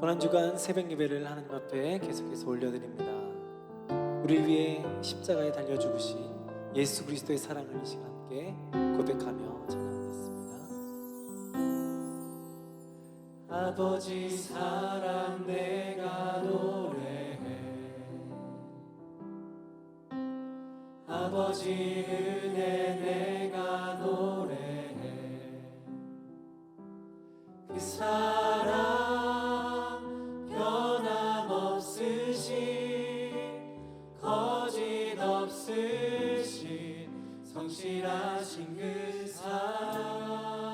고난주간 새벽 예배를 하나님 앞에 계속해서 올려드립니다. 우리 위해 십자가에 달려 죽으신 예수 그리스도의 사랑을 이 시간 함께 고백하며 찬양하겠습니다. 아버지 사랑 내가 노래해, 아버지 은혜 내가 노래해. 그 사랑 거짓 없으신 성실하신 그 사랑,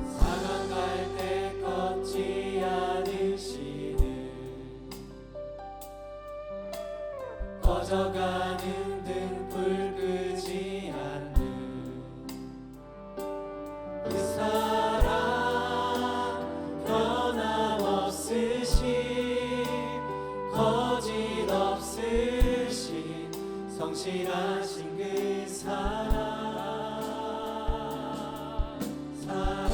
사강 갈 때 꺾지 않으시는, 꺼져가는 등불 끄지 않는 그 사랑, 변함없으신 거짓 없으신 성실하신 그 사랑, 사랑,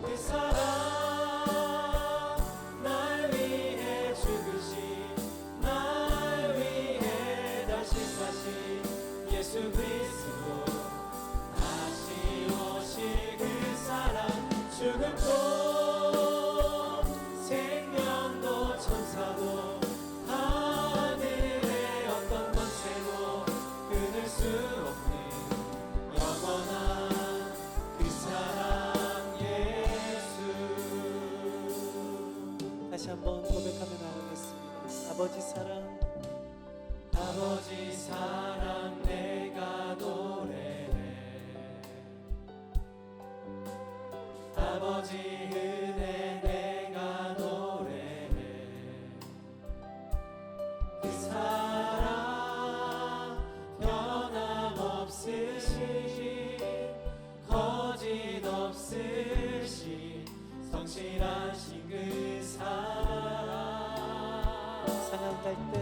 그 사랑, 날 위해 죽으신, 날 위해 다시 사신 예수 그리스도, 다시 오실 그 사랑, 죽음도 생명도 천사도 하늘의 어떤 권세도 끊을 수 없는 영원한 그 사랑 예수. 다시 한번 고백하며 나가겠습니다. 아버지 사랑, 아버지 사랑 내가 노래해, 아버지 은혜 내가 노래해. 그 사랑 변함없으신 거짓 없으신 성실하신 그 사랑, 사랑 갈 때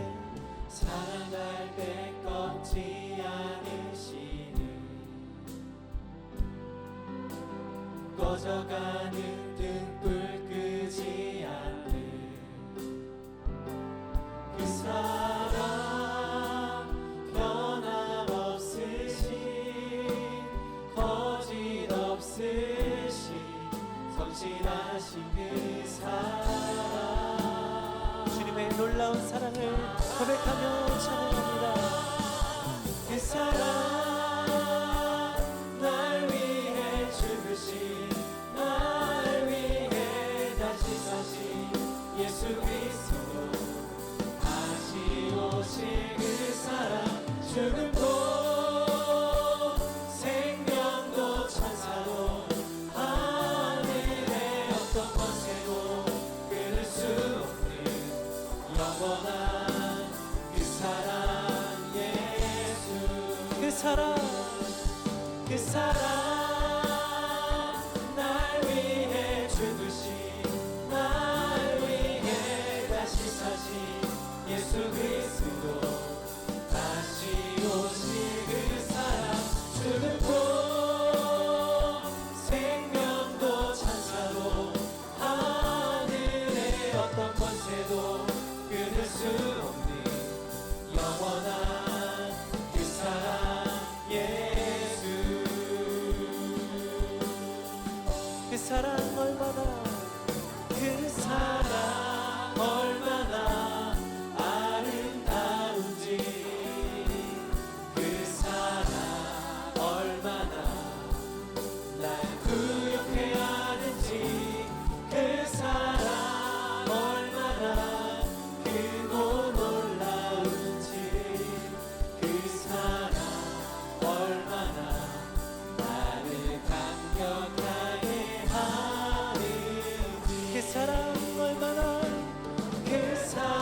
꺾지 않으시는, 꺼져가는 등불 끄지 않는 그 사랑, 변함없으신 거짓 없으신 성실하신 그 사랑, 주님의 놀라운 사랑을 고백하며 찬양합니다. 그 사랑, 날 위해 죽으신, 날 위해 다시 사신 예수 그리스도, 다시 오실 그 사랑, 죽음도 생명도 천사도 하늘의 어떤 권세도 끊을 수 없는 영원한 그 사랑 예수. 그 사랑, 그 사랑, 날 위해 죽으신, 날 위해 다시 사신 예수 그리스도, 다시 오실 그 사랑, 죽음도 생명도 천사도 하늘의 어떤 권세도 끊을 수 없는 영원한 그 사랑 예수. 그 사랑 얼마나, 그 사랑 얼마나 아름다운지, 그 사랑 얼마나 날 구역해 하는지, 그 사랑 얼마나 크고 놀라운지, 그 사랑 얼마나 나를 감격하게 하는지, 그 사랑 얼마나, 그 사랑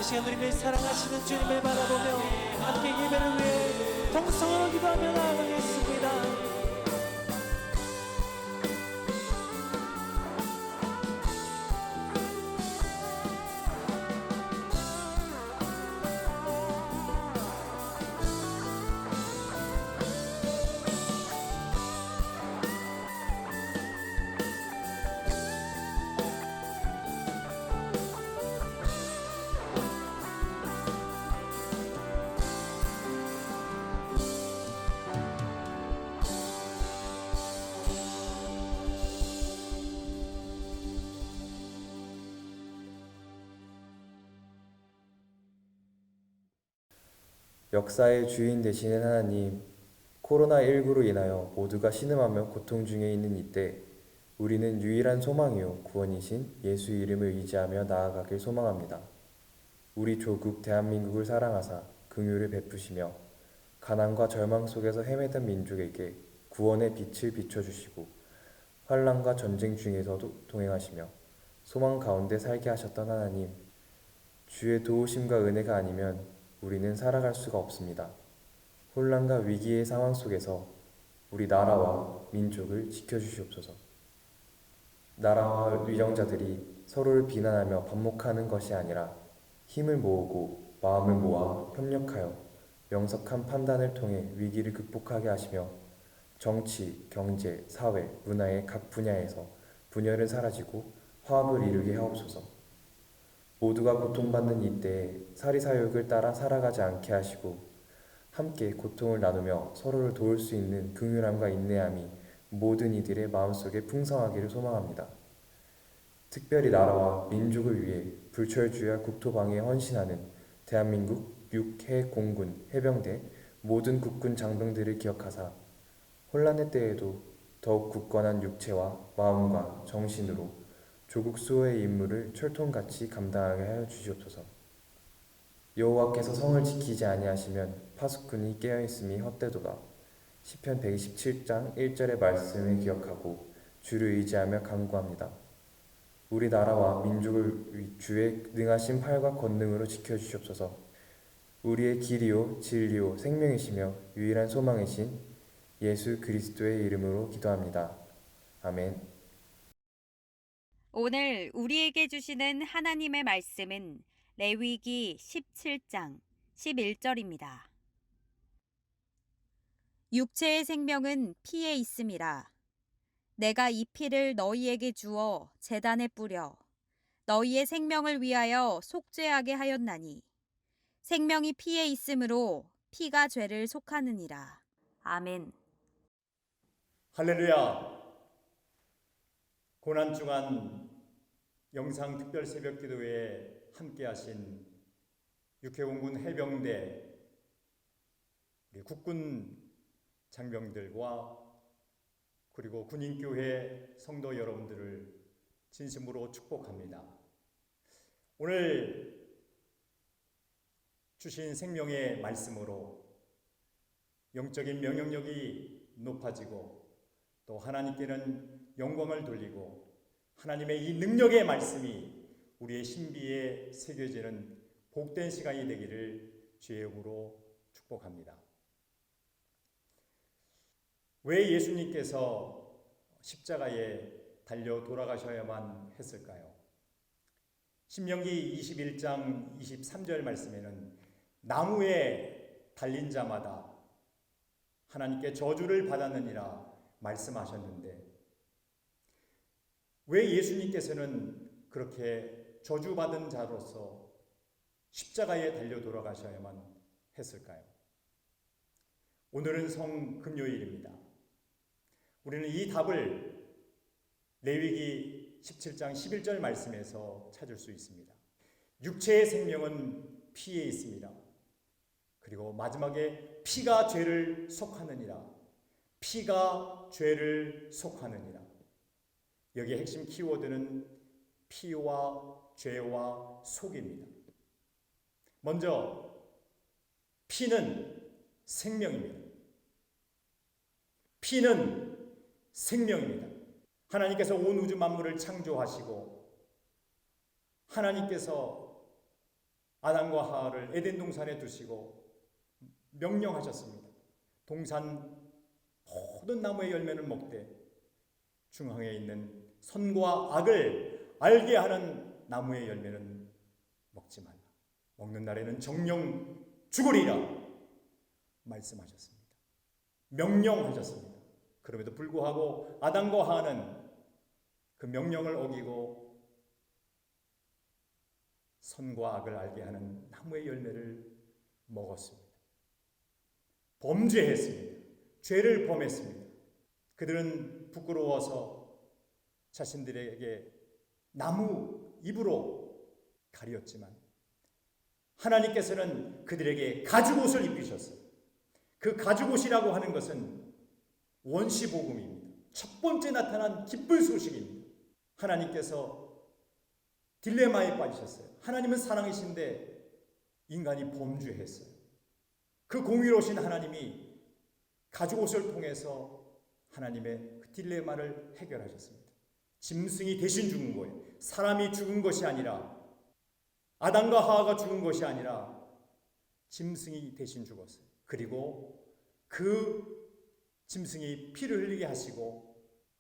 시간 우리를 사랑하시는 주님을 바라보며 함께 예배를 위해 통성으로 기도하며 나아가겠습니다. 역사의 주인 되시는 하나님, 코로나19로 인하여 모두가 신음하며 고통 중에 있는 이때 우리는 유일한 소망이요 구원이신 예수 이름을 의지하며 나아가길 소망합니다. 우리 조국 대한민국을 사랑하사 긍휼을 베푸시며 가난과 절망 속에서 헤매던 민족에게 구원의 빛을 비춰주시고 환난과 전쟁 중에서도 동행하시며 소망 가운데 살게 하셨던 하나님, 주의 도우심과 은혜가 아니면 우리는 살아갈 수가 없습니다. 혼란과 위기의 상황 속에서 우리 나라와 민족을 지켜주시옵소서. 나라와 위정자들이 서로를 비난하며 반목하는 것이 아니라 힘을 모으고 마음을 모아 협력하여 명석한 판단을 통해 위기를 극복하게 하시며 정치, 경제, 사회, 문화의 각 분야에서 분열은 사라지고 화합을 이루게 하옵소서. 모두가 고통받는 이때에 사리사욕을 따라 살아가지 않게 하시고 함께 고통을 나누며 서로를 도울 수 있는 긍휼함과 인내함이 모든 이들의 마음속에 풍성하기를 소망합니다. 특별히 나라와 민족을 위해 불철주야 국토방위에 헌신하는 대한민국 육해 공군 해병대 모든 국군 장병들을 기억하사 혼란의 때에도 더욱 굳건한 육체와 마음과 정신으로 조국 수호의 임무를 철통같이 감당하게 하여 주시옵소서. 여호와께서 성을 지키지 아니하시면 파수꾼이 깨어있음이 헛되도다. 시편 127장 1절의 말씀을 기억하고 주를 의지하며 간구합니다. 우리 나라와 민족을 주의 능하신 팔과 권능으로 지켜주시옵소서. 우리의 길이요 진리요 생명이시며 유일한 소망이신 예수 그리스도의 이름으로 기도합니다. 아멘. 오늘 우리에게 주시는 하나님의 말씀은 레위기 17장 11절입니다. 육체의 생명은 피에 있음이라. 내가 이 피를 너희에게 주어 제단에 뿌려 너희의 생명을 위하여 속죄하게 하였나니 생명이 피에 있으므로 피가 죄를 속하느니라. 아멘. 할렐루야. 고난 중한 영상 특별 새벽 기도회에 함께하신 육해공군 해병대 우리 국군 장병들과 그리고 군인교회 성도 여러분들을 진심으로 축복합니다. 오늘 주신 생명의 말씀으로 영적인 면역력이 높아지고 또 하나님께는 영광을 돌리고 하나님의 이 능력의 말씀이 우리의 신비에 새겨지는 복된 시간이 되기를 주의 이름으로 축복합니다. 왜 예수님께서 십자가에 달려 돌아가셔야만 했을까요? 신명기 21장 23절 말씀에는 나무에 달린 자마다 하나님께 저주를 받았느니라 말씀하셨는데 왜 예수님께서는 그렇게 저주받은 자로서 십자가에 달려 돌아가셔야만 했을까요? 오늘은 성금요일입니다. 우리는 이 답을 레위기 17장 11절 말씀에서 찾을 수 있습니다. 육체의 생명은 피에 있습니다. 그리고 마지막에 피가 죄를 속하느니라. 피가 죄를 속하느니라. 여기에 핵심 키워드는 피와 죄와 속입니다. 먼저 피는 생명입니다. 피는 생명입니다. 하나님께서 온 우주 만물을 창조하시고 하나님께서 아담과 하와를 에덴 동산에 두시고 명령하셨습니다. 동산 모든 나무의 열매는 먹되 중앙에 있는 선과 악을 알게 하는 나무의 열매는 먹지 말라. 먹는 날에는 정령 죽으리라 말씀하셨습니다. 명령하셨습니다. 그럼에도 불구하고 아담과 하와는 그 명령을 어기고 선과 악을 알게 하는 나무의 열매를 먹었습니다. 범죄했습니다. 죄를 범했습니다. 그들은 부끄러워서 자신들에게 나무 잎으로 가리었지만 하나님께서는 그들에게 가죽옷을 입히셨어요. 그 가죽옷이라고 하는 것은 원시복음입니다. 첫 번째 나타난 기쁜 소식입니다. 하나님께서 딜레마에 빠지셨어요. 하나님은 사랑이신데 인간이 범죄했어요. 그 공의로우신 하나님이 가죽옷을 통해서 하나님의 그 딜레마를 해결하셨습니다. 짐승이 대신 죽은 거예요. 사람이 죽은 것이 아니라, 아담과 하와가 죽은 것이 아니라 짐승이 대신 죽었어요. 그리고 그 짐승이 피를 흘리게 하시고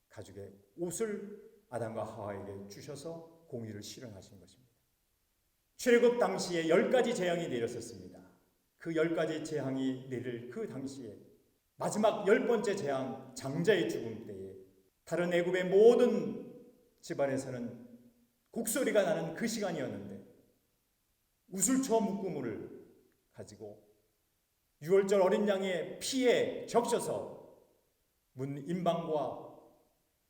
가죽의 옷을 아담과 하와에게 주셔서 공의를 실현하신 것입니다. 출애굽 당시에 10가지 재앙이 내렸었습니다. 그 10가지 재앙이 내릴 그 당시에 마지막 10번째 재앙, 장자의 죽음 때에 다른 애굽의 모든 집안에서는 곡소리가 나는 그 시간이었는데 우슬초 묶음을 가지고 6월절 어린 양의 피에 적셔서 문 임방과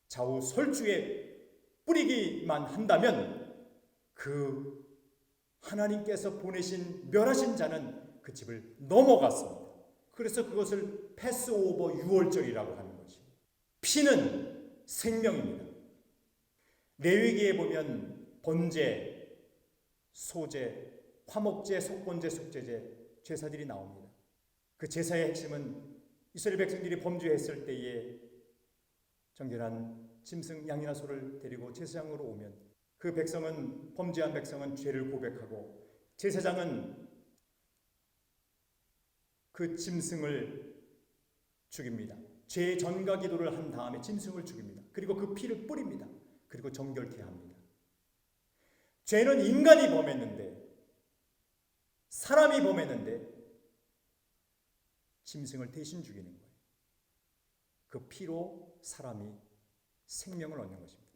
좌우 설주에 뿌리기만 한다면 그 하나님께서 보내신 멸하신 자는 그 집을 넘어갔습니다. 그래서 그것을 패스오버 6월절이라고 하는 것이, 피는 생명입니다. 레위기에 보면 번제, 소제, 화목제, 속건제, 속제제 제사들이 나옵니다. 그 제사의 핵심은 이스라엘 백성들이 범죄했을 때에 정결한 짐승 양이나 소를 데리고 제사장으로 오면 그 백성은, 범죄한 백성은 죄를 고백하고 제사장은 그 짐승을 죽입니다. 죄 전가 기도를 한 다음에 짐승을 죽입니다. 그리고 그 피를 뿌립니다. 그리고 정결케 합니다. 죄는 인간이 범했는데, 사람이 범했는데 짐승을 대신 죽이는 거예요. 그 피로 사람이 생명을 얻는 것입니다.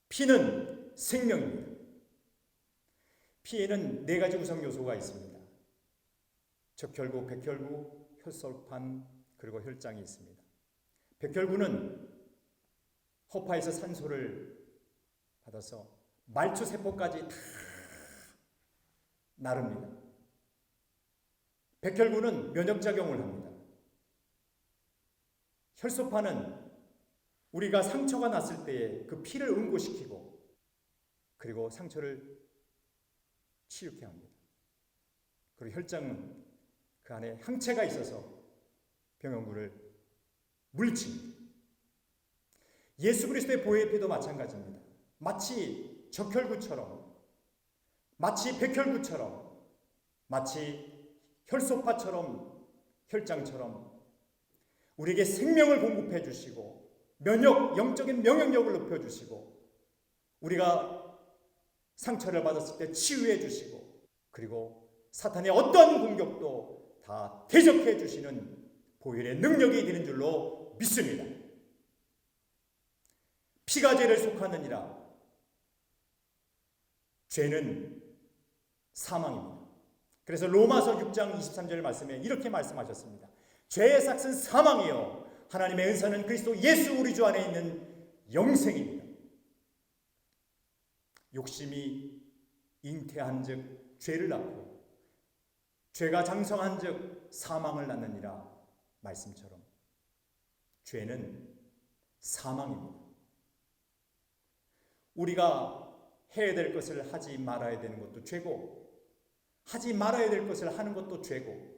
피는 생명입니다. 피에는 4가지 구성 요소가 있습니다. 적혈구, 백혈구, 혈sor판, 그리고 혈장이 있습니다. 백혈구는 허파에서 산소를 받아서 말초 세포까지 다 나릅니다. 백혈구는 면역작용을 합니다. 혈소판은 우리가 상처가 났을 때에 그 피를 응고시키고 그리고 상처를 치유케 합니다. 그리고 혈장은 그 안에 항체가 있어서 병원구를 물리칩니다. 예수 그리스도의 보혈의 피도 마찬가지입니다. 마치 적혈구처럼, 마치 백혈구처럼, 마치 혈소파처럼, 혈장처럼 우리에게 생명을 공급해 주시고 영적인 면역력을 높여 주시고 우리가 상처를 받았을 때 치유해 주시고 그리고 사탄의 어떤 공격도 다 대적해 주시는 보혈의 능력이 되는 줄로 믿습니다. 피가 죄를 속하느니라. 죄는 사망입니다. 그래서 로마서 6장 23절 말씀에 이렇게 말씀하셨습니다. 죄의 삭은 사망이요 하나님의 은사는 그리스도 예수 우리 주 안에 있는 영생입니다. 욕심이 잉태한 즉 죄를 낳고 죄가 장성한 즉 사망을 낳느니라 말씀처럼 죄는 사망입니다. 우리가 해야 될 것을 하지 말아야 되는 것도 죄고 하지 말아야 될 것을 하는 것도 죄고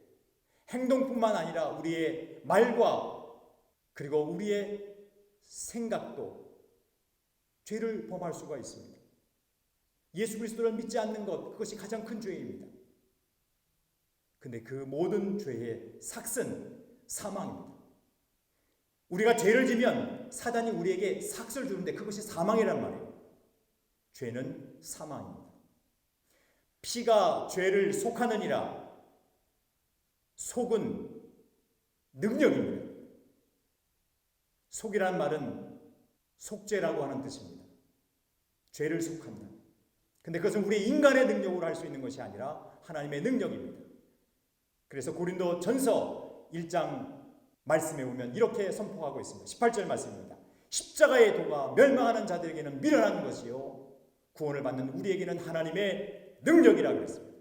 행동뿐만 아니라 우리의 말과 그리고 우리의 생각도 죄를 범할 수가 있습니다. 예수 그리스도를 믿지 않는 것, 그것이 가장 큰 죄입니다. 근데 그 모든 죄의 삭은 사망입니다. 우리가 죄를 지면 사단이 우리에게 삭을 주는데 그것이 사망이란 말이에요. 죄는 사망입니다. 피가 죄를 속하느니라. 속은 능력입니다. 속이란 말은 속죄라고 하는 뜻입니다. 죄를 속한다. 근데 그것은 우리 인간의 능력으로 할 수 있는 것이 아니라 하나님의 능력입니다. 그래서 고린도 전서 1장 말씀에 보면 이렇게 선포하고 있습니다. 18절 말씀입니다. 십자가의 도가 멸망하는 자들에게는 미련한 것이요 구원을 받는 우리에게는 하나님의 능력이라고 그랬습니다.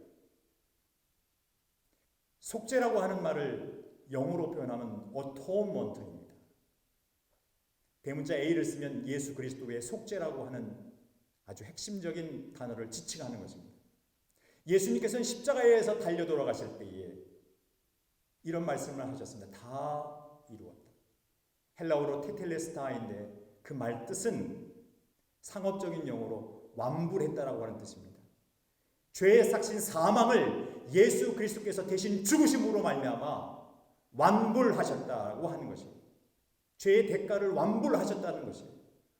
속죄라고 하는 말을 영어로 표현하면 어토먼트입니다. 대문자 A를 쓰면 예수 그리스도의 속죄라고 하는 아주 핵심적인 단어를 지칭하는 것입니다. 예수님께서는 십자가에서 달려 돌아가실 때에 이런 말씀을 하셨습니다. 다 이루었다. 헬라어로 테텔레스타인데 그 말 뜻은 상업적인 용어로 완불했다라고 하는 뜻입니다. 죄의 삭신 사망을 예수 그리스도께서 대신 죽으심으로 말미암아 완불하셨다고 하는 것입니다. 죄의 대가를 완불하셨다는 것입니다.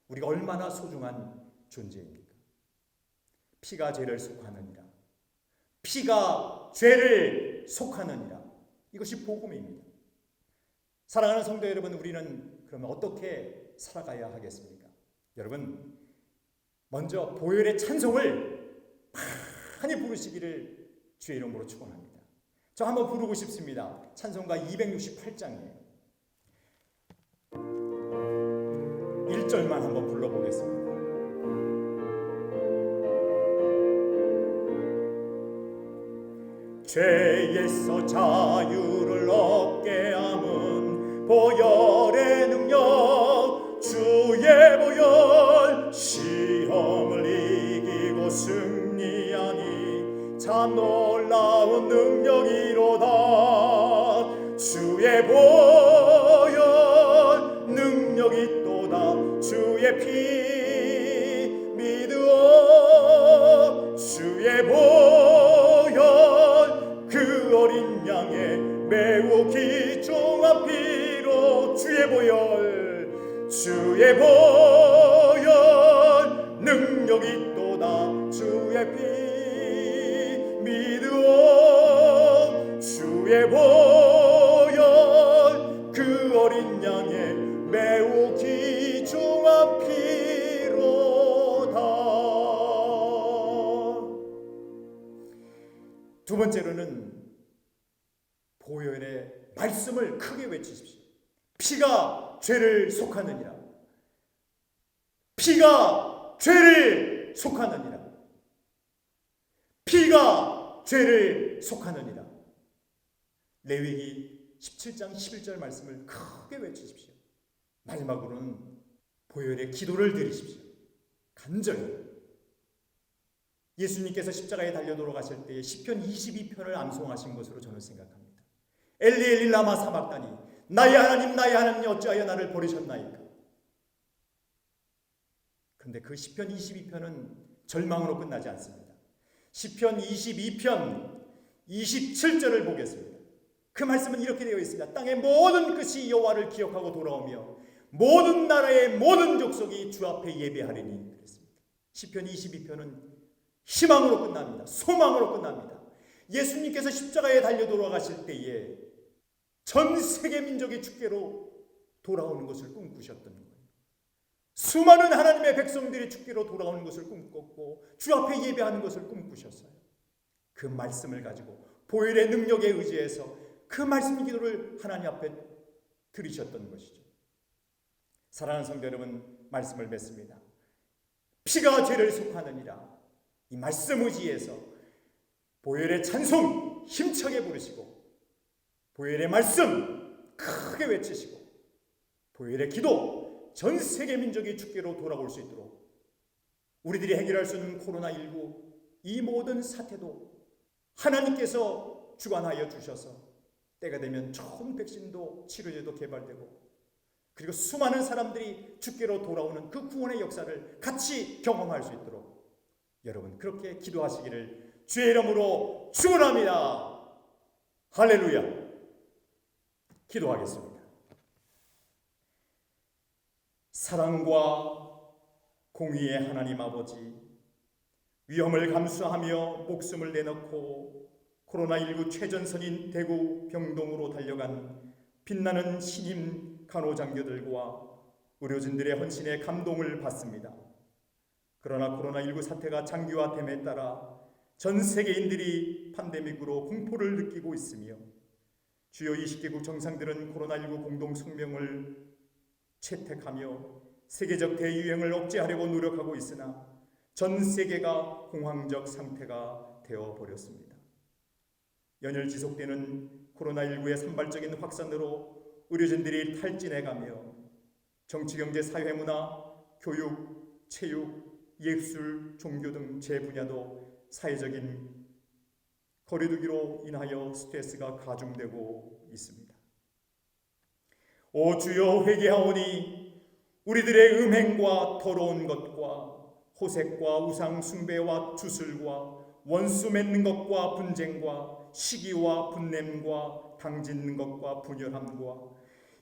우리가 얼마나 소중한 존재입니까? 피가 죄를 속하느니라. 피가 죄를 속하느니라. 이것이 복음입니다. 사랑하는 성도 여러분, 우리는 그러면 어떻게 살아가야 하겠습니까? 여러분, 먼저 보혈의 찬송을 많이 부르시기를 주의 이름으로 축원합니다. 저 한번 부르고 싶습니다. 찬송가 268장이에요. 1절만 한번 불러보겠습니다. 죄에서 자유를 얻게 함은 보혈의 능력, 주의 보혈, 시험을 이기고 승리하니 참 놀라운 능력이로다. 주의 보혈 능력이 또다. 주의 피 믿으오. 주의 보혈 그 어린 양의 매우 귀중한 피로. 주의 보혈, 주의 보혈 능력이 또다. 주의 피 믿으오. 주의 보혈 그 어린 양의 매우 귀중한 피로다. 두 번째로는 보혈의 말씀을 크게 외치십시오. 피가 죄를 속하느니라. 피가 죄를 속하느니라. 피가 죄를 속하느니라. 레위기 17장 11절 말씀을 크게 외치십시오. 마지막으로는 보혈의 기도를 드리십시오. 간절히. 예수님께서 십자가에 달려 돌아가실 때에 시편 22편을 암송하신 것으로 저는 생각합니다. 엘리 엘리 라마 사박다니, 나의 하나님 나의 하나님 어찌하여 나를 버리셨나이까. 그런데 그 시편 22편은 절망으로 끝나지 않습니다. 시편 22편 27절을 보겠습니다. 그 말씀은 이렇게 되어 있습니다. 땅의 모든 끝이 여호와를 기억하고 돌아오며 모든 나라의 모든 족속이 주 앞에 예배하리니 그랬습니다. 시편 22편은 희망으로 끝납니다. 소망으로 끝납니다. 예수님께서 십자가에 달려 돌아가실 때에 전 세계 민족이 주께로 돌아오는 것을 꿈꾸셨던 거예요. 수많은 하나님의 백성들이 주께로 돌아오는 것을 꿈꿨고 주 앞에 예배하는 것을 꿈꾸셨어요. 그 말씀을 가지고 보혈의 능력에 의지해서 그 말씀 기도를 하나님 앞에 드리셨던 것이죠. 사랑하는 성도 여러분, 말씀을 맺습니다. 피가 죄를 속하느니라. 이 말씀 의지해서 보혈의 찬송 힘차게 부르시고 보혈의 말씀 크게 외치시고 보혈의 기도 전 세계 민족이 주께로 돌아올 수 있도록 우리들이 해결할 수 있는 코로나19 이 모든 사태도 하나님께서 주관하여 주셔서 때가 되면 좋은 백신도 치료제도 개발되고 그리고 수많은 사람들이 주께로 돌아오는 그 구원의 역사를 같이 경험할 수 있도록 여러분 그렇게 기도하시기를 주의 이름으로 축원합니다. 할렐루야. 기도하겠습니다. 사랑과 공의의 하나님 아버지, 위험을 감수하며 목숨을 내놓고 코로나19 최전선인 대구 병동으로 달려간 빛나는 신임 간호장교들과 의료진들의 헌신에 감동을 받습니다. 그러나 코로나19 사태가 장기화됨에 따라 전 세계인들이 팬데믹으로 공포를 느끼고 있으며 주요 20개국 정상들은 코로나19 공동 성명을 채택하며 세계적 대유행을 억제하려고 노력하고 있으나 전 세계가 공황적 상태가 되어버렸습니다. 연일 지속되는 코로나19의 산발적인 확산으로 의료진들이 탈진해가며 정치, 경제, 사회, 문화, 교육, 체육, 예술, 종교 등 제 분야도 사회적인 거리두기로 인하여 스트레스가 가중되고 있습니다. 오 주여, 회개하오니 우리들의 음행과 더러운 것과 호색과 우상 숭배와 주술과 원수 맺는 것과 분쟁과 시기와 분냄과 당짓는 것과 분열함과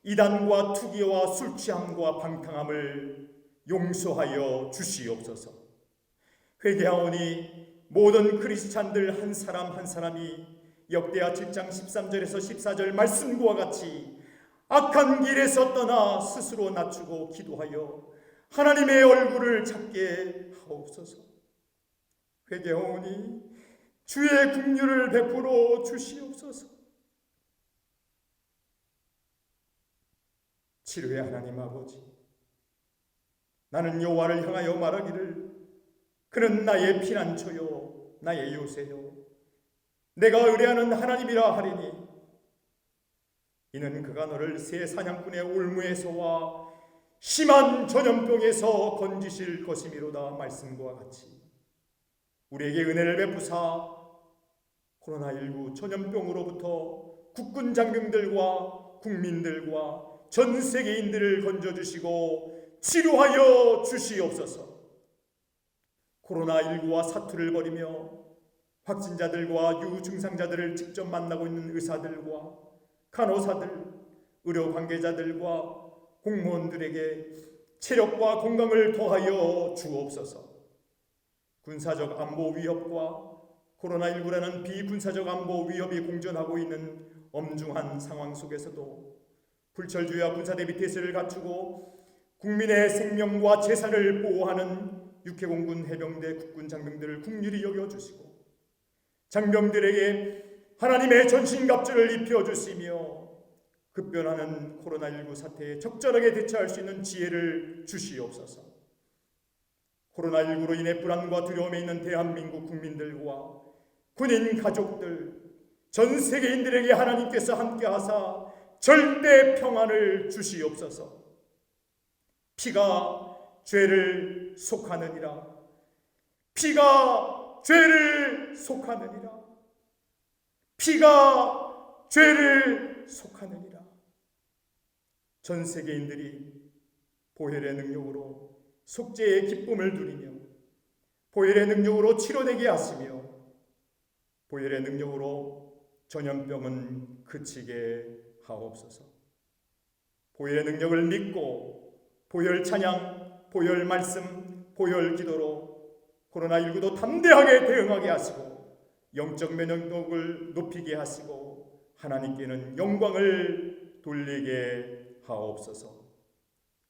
이단과 투기와 술 취함과 방탕함을 용서하여 주시옵소서. 회개하오니 모든 크리스찬들 한 사람 한 사람이 역대하 7장 13절에서 14절 말씀과 같이 악한 길에서 떠나 스스로 낮추고 기도하여 하나님의 얼굴을 찾게 하옵소서. 회개하오니 주의 긍휼을 베풀어 주시옵소서. 치료의 하나님 아버지, 나는 여호와를 향하여 말하기를 그는 나의 피난처요 나의 요새요 내가 의뢰하는 하나님이라 하리니 이는 그가 너를 새 사냥꾼의 올무에서와 심한 전염병에서 건지실 것이미로다 말씀과 같이 우리에게 은혜를 베푸사 코로나19 전염병으로부터 국군 장병들과 국민들과 전 세계인들을 건져주시고 치료하여 주시옵소서. 코로나19와 사투를 벌이며 확진자들과 유증상자들을 직접 만나고 있는 의사들과 간호사들, 의료 관계자들과 공무원들에게 체력과 건강을 더하여 주옵소서. 군사적 안보 위협과 코로나19라는 비군사적 안보 위협이 공존하고 있는 엄중한 상황 속에서도 불철주야 군사대비 태세를 갖추고 국민의 생명과 재산을 보호하는 육해공군 해병대 국군 장병들을 국률이 여겨주시고 장병들에게 하나님의 전신갑주를 입혀주시며 급변하는 코로나19 사태에 적절하게 대처할 수 있는 지혜를 주시옵소서. 코로나19로 인해 불안과 두려움에 있는 대한민국 국민들과 군인 가족들, 전 세계인들에게 하나님께서 함께하사 절대 평안을 주시옵소서. 피가 죄를 속하느니라. 피가 죄를 속하느니라. 피가 죄를 속하느니라. 전 세계인들이 보혈의 능력으로 속죄의 기쁨을 누리며 보혈의 능력으로 치료되게 하시며 보혈의 능력으로 전염병은 그치게 하옵소서. 보혈의 능력을 믿고 보혈 찬양, 보혈 말씀, 보혈 기도로 코로나19도 담대하게 대응하게 하시고 영적 면역력을 높이게 하시고 하나님께는 영광을 돌리게 하옵소서.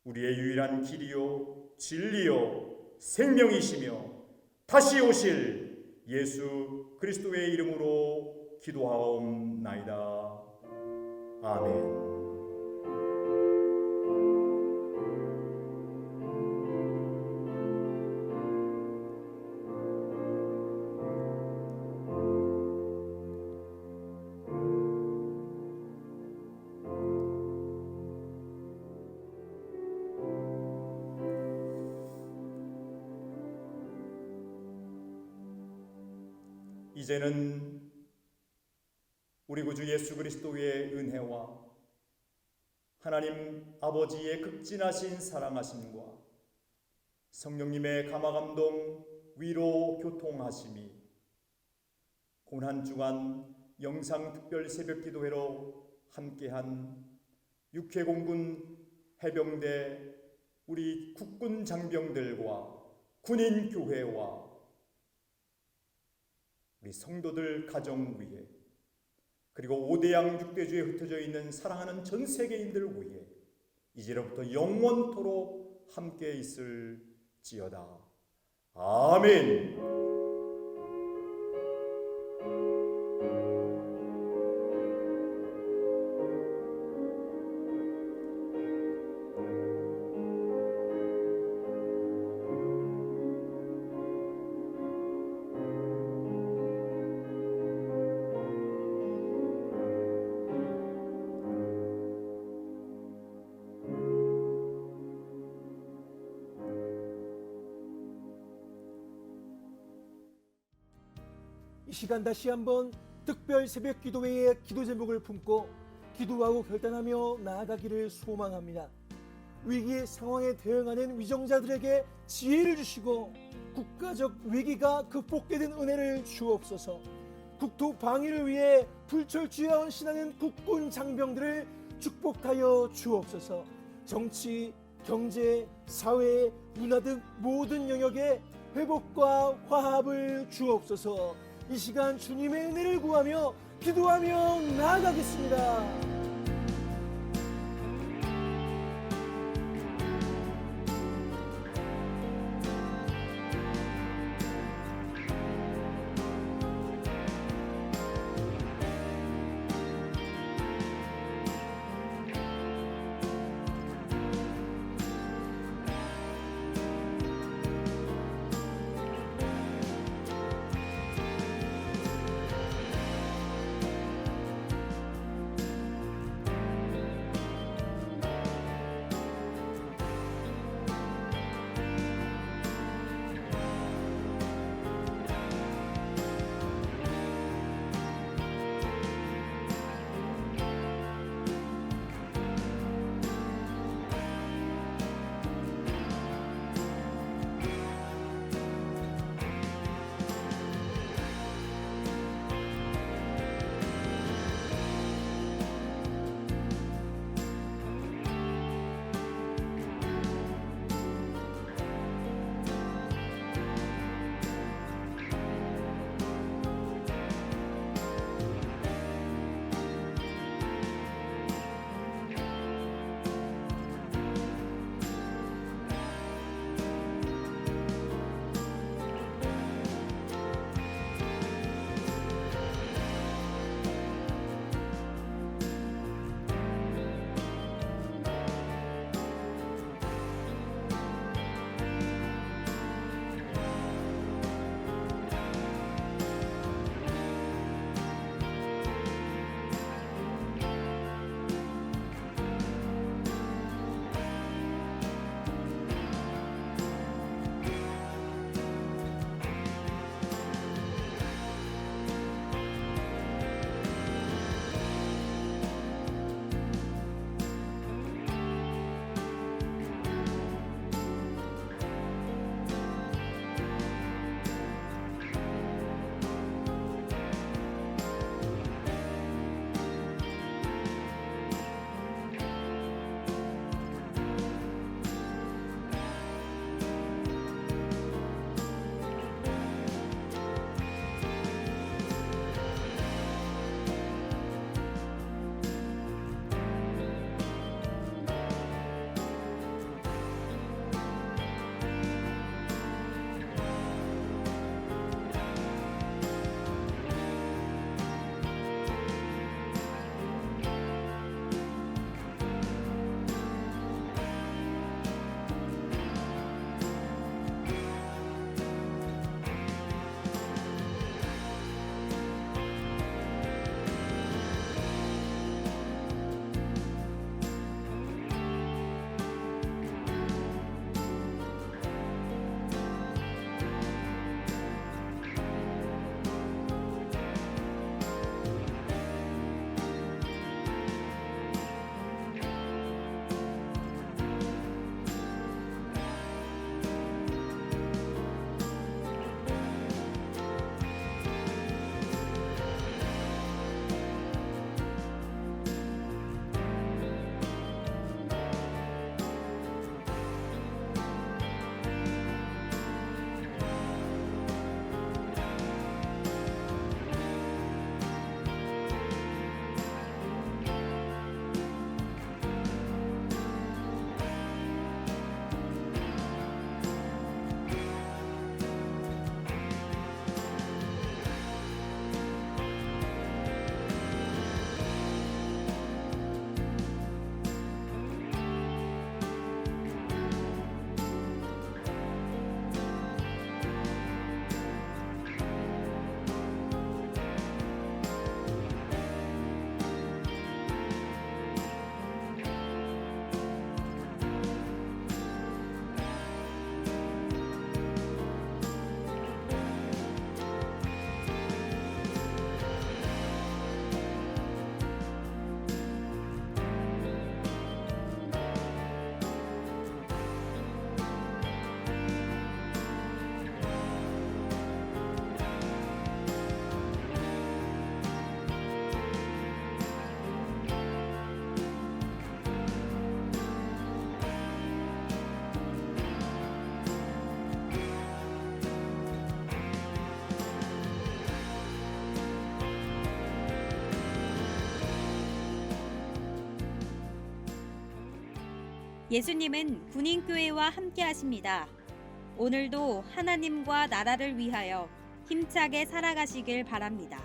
우리의 유일한 길이요 진리요 생명이시며 다시 오실 예수 그리스도의 이름으로 기도하옵나이다. 아멘. 이제는 우리 구주 예수 그리스도의 은혜와 하나님 아버지의 극진하신 사랑하심과 성령님의 감화감동 위로 교통하심이 고난 주간 영상 특별 새벽 기도회로 함께한 육해공군 해병대 우리 국군 장병들과 군인 교회와 우리 성도들 가정 위에 그리고 5대양 6대주에 흩어져 있는 사랑하는 전 세계인들 위해 이제로부터 영원토록 함께 있을지어다. 아멘. 이 시간 다시 한번 특별 새벽 기도회의 기도 제목을 품고 기도하고 결단하며 나아가기를 소망합니다. 위기 상황에 대응하는 위정자들에게 지혜를 주시고 국가적 위기가 극복되는 은혜를 주옵소서. 국토 방위를 위해 불철주야 헌신하는 국군 장병들을 축복하여 주옵소서. 정치, 경제, 사회, 문화 등 모든 영역에 회복과 화합을 주옵소서. 이 시간 주님의 은혜를 구하며 기도하며 나아가겠습니다. 예수님은 군인교회와 함께 하십니다. 오늘도 하나님과 나라를 위하여 힘차게 살아가시길 바랍니다.